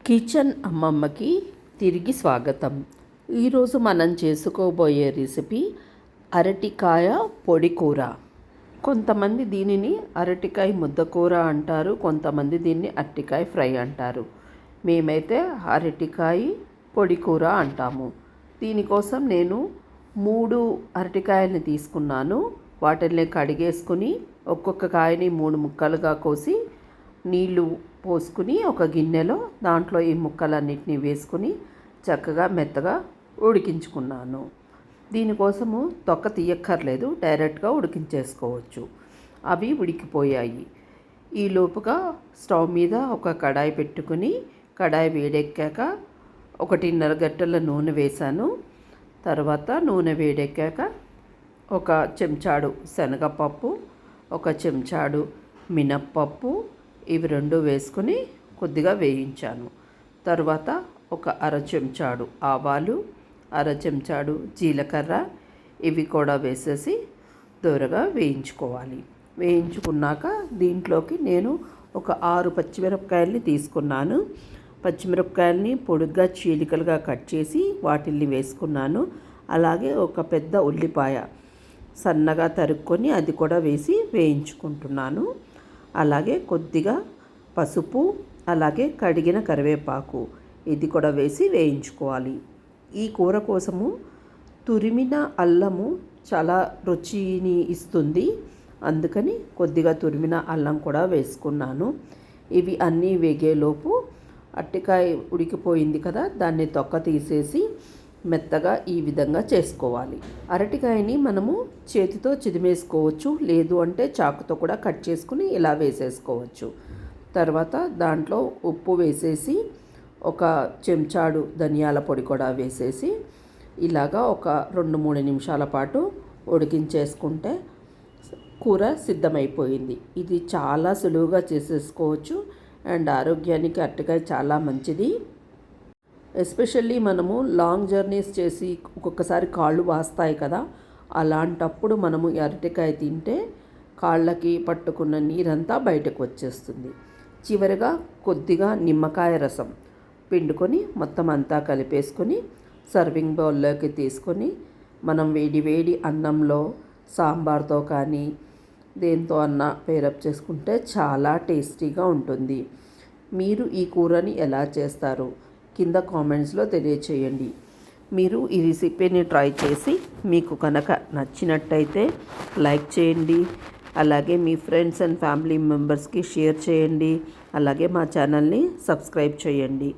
Kitchen అమ్మమ్మకి తిరిగి స్వాగతం. ఈరోజు మనం చేసుకోబోయే రెసిపీ అరటికాయ పొడి కూర. కొంతమంది దీనిని అరటికాయ ముద్దకూర అంటారు, కొంతమంది దీన్ని అరటికాయ ఫ్రై అంటారు. మేమైతే అరటికాయ పొడి కూర అంటాము. దీనికోసం నేను 3 అరటికాయలని తీసుకున్నాను. వాటిని కడిగేసుకుని ఒక్కొక్క కాయని 3 ముక్కలుగా కోసి నీళ్ళు పోసుకుని ఒక గిన్నెలో దాంట్లో ఈ ముక్కలన్నిటిని వేసుకుని చక్కగా మెత్తగా ఉడికించుకున్నాను. దీనికోసము తొక్క తీయక్కర్లేదు, డైరెక్ట్గా ఉడికించేసుకోవచ్చు. అవి ఉడికిపోయాయి. ఈ లోపుగా స్టవ్ మీద ఒక కడాయి పెట్టుకుని కడాయి వేడెక్కాక 1.5 గంటల నూనె వేశాను. తర్వాత నూనె వేడెక్కాక ఒక చెంచాడు శనగపప్పు, ఒక చెంచాడు మినప్పప్పు, ఇవి 2 వేసుకుని కొద్దిగా వేయించాను. తర్వాత ఒక అర చెంచాడు ఆవాలు, అర చెంచాడు జీలకర్ర, ఇవి కూడా వేసేసి దూరగా వేయించుకోవాలి. వేయించుకున్నాక దీంట్లోకి నేను ఒక 6 పచ్చిమిరపకాయలని తీసుకున్నాను. పచ్చిమిరపకాయలని పొడుగ్గా చీలికలుగా కట్ చేసి వాటిల్ని వేసుకున్నాను. అలాగే ఒక పెద్ద ఉల్లిపాయ సన్నగా తరుక్కొని అది కూడా వేసి వేయించుకుంటున్నాను. అలాగే కొద్దిగా పసుపు, అలాగే కడిగిన కరివేపాకు ఇది కూడా వేసి వేయించుకోవాలి. ఈ కూర కోసము తురిమిన అల్లము చాలా రుచిని ఇస్తుంది, అందుకని కొద్దిగా తురిమిన అల్లం కూడా వేసుకున్నాను. ఇవి అన్నీ వేగేలోపు అరటికాయ ఉడికిపోయింది కదా, దాన్ని తొక్క తీసేసి మెత్తగా ఈ విధంగా చేసుకోవాలి. అరటికాయని మనము చేతితో చిదిమేసుకోవచ్చు, లేదు అంటే చాకుతో కూడా కట్ చేసుకుని ఇలా వేసేసుకోవచ్చు. తర్వాత దాంట్లో ఉప్పు వేసేసి ఒక చెంచాడు ధనియాల పొడి కూడా వేసేసి ఇలాగా ఒక 2-3 నిమిషాల పాటు ఉడికించేసుకుంటే కూర సిద్ధమైపోయింది. ఇది చాలా సులువుగా చేసేసుకోవచ్చు అండ్ ఆరోగ్యానికి అరటికాయ చాలా మంచిది. ఎస్పెషల్లీ మనము లాంగ్ జర్నీస్ చేసి ఒక్కొక్కసారి కాళ్ళు వాస్తాయి కదా, అలాంటప్పుడు మనము అరటికాయ తింటే కాళ్ళకి పట్టుకున్న నీరంతా బయటకు వచ్చేస్తుంది. చివరిగా కొద్దిగా నిమ్మకాయ రసం పిండుకొని మొత్తం అంతా కలిపేసుకొని సర్వింగ్ బౌల్లోకి తీసుకొని మనం వేడి వేడి అన్నంలో సాంబార్తో కానీ దేంతో అన్న పేరప్ చేసుకుంటే చాలా టేస్టీగా ఉంటుంది. మీరు ఈ కూరని ఎలా చేస్తారు కింద కామెంట్స్లో తెలియచేయండి. మీరు ఈ రెసిపీని ట్రై చేసి మీకు కనుక నచ్చినట్టయితే లైక్ చేయండి, అలాగే మీ ఫ్రెండ్స్ అండ్ ఫ్యామిలీ మెంబర్స్కి షేర్ చేయండి, అలాగే మా ఛానల్ని సబ్స్క్రైబ్ చేయండి.